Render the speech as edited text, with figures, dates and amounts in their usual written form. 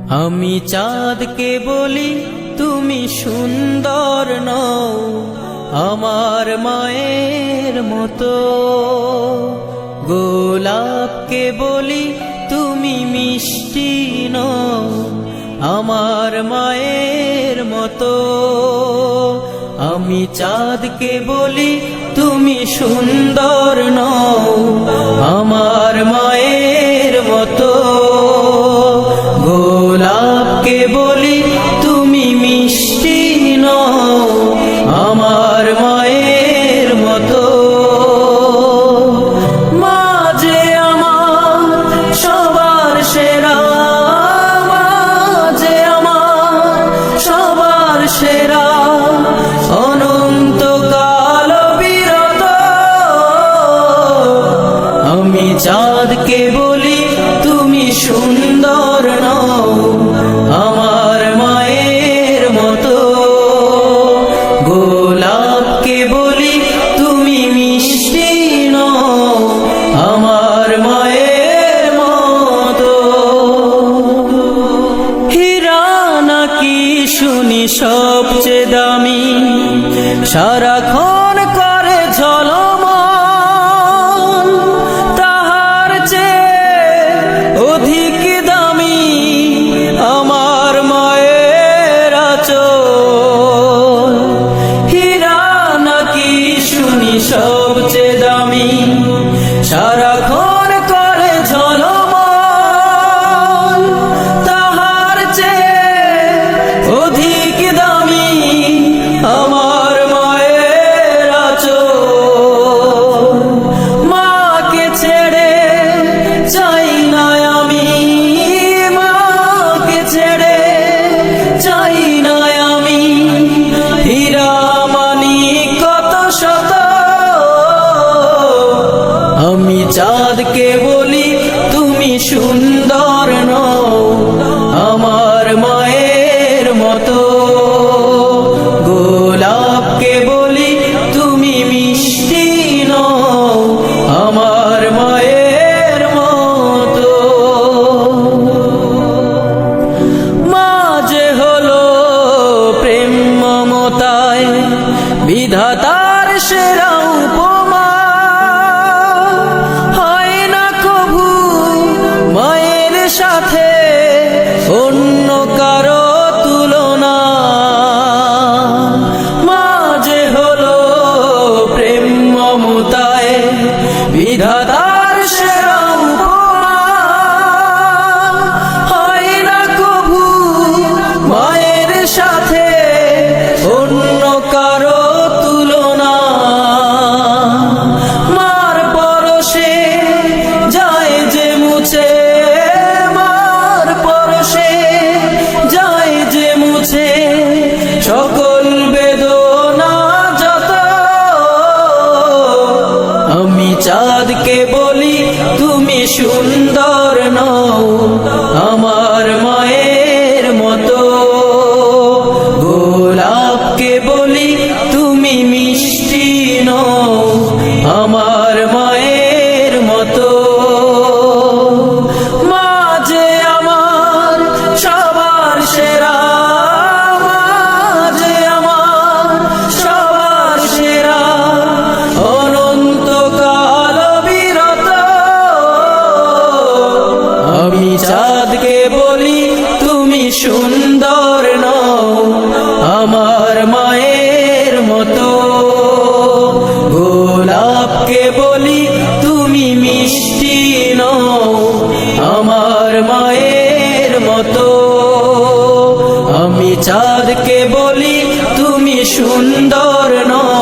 আমি চাঁদকে বলি তুমি সুন্দর নও আমার মায়ের মতো, গোলাপকে বলি তুমি মিষ্টি নও আমার মায়ের মতো। আমি চাঁদকে বলি তুমি সুন্দর নও আমার মায়ের মতো, গোলাপকে বলি তুমি মিষ্টি নও আমার মায়ের মতো। মা যে আমার সবার সেরা, মা যে আমার সবার সেরা, অনন্তকাল বিরত। আমি চাঁদকে বলি তুমি সুন্দর নও আমার মায়ের মতো, গোলাপকে বলি তুমি মিষ্টি নও আমার মায়ের মতো। হীরা নাকি শুনি সবচেয়ে দামি, সারাক্ষণ করে ঝলমল, তাহার চেয়ে অধিক দামি আমার মায়ের আঁচল। হীরা নাকি শুনি সবচেয়ে দামি, সারাক্ষণ করে ঝলমল, তাহার চেয়ে অধিক দামি আমার মায়ের আঁচল। মাকে ছেড়ে চাই না আমি, মাকে ছেড়ে চাই না আমি, হীরা মানিক কত শত। আমি চাঁদকে বলি তুমি সুন্দর নও আমার মায়ের মতো, গোলাপকে বলি তুমি মিষ্টি নও আমার মায়ের মতো। মা যে হলো প্রেম মমতায় বিধাতার সেরা উপমা, হয় না কভু মায়ের সাথে অন্য কারো তুলনা। মা যে হলো প্রেম মমতায় বিধাতার সেরা উপমা, হয় না কভু মায়ের সাথে অন্য কারো তুলনা। মার পরশে যায় যে মুছে, মার পরশে যায় যে মুছে সকল বেদনা যত। আমি চাঁদকে বলি তুমি সুন্দর নও আমার মায়ের মতো, গোলাপকে বলি তুমি মিষ্টি নও আমার মায়ের মতো। মা যে আমার সবার সেরা, মা যে আমার সবার সেরা, অনন্তকাল বিরত। আমি চাঁদকে বলি তুমি সুন্দর নও আমার মায়ের মতো, গোলাপকে বলি তুমি মিষ্টি নও আমার মায়ের মতো। আমি চাঁদকে বলি তুমি সুন্দর নও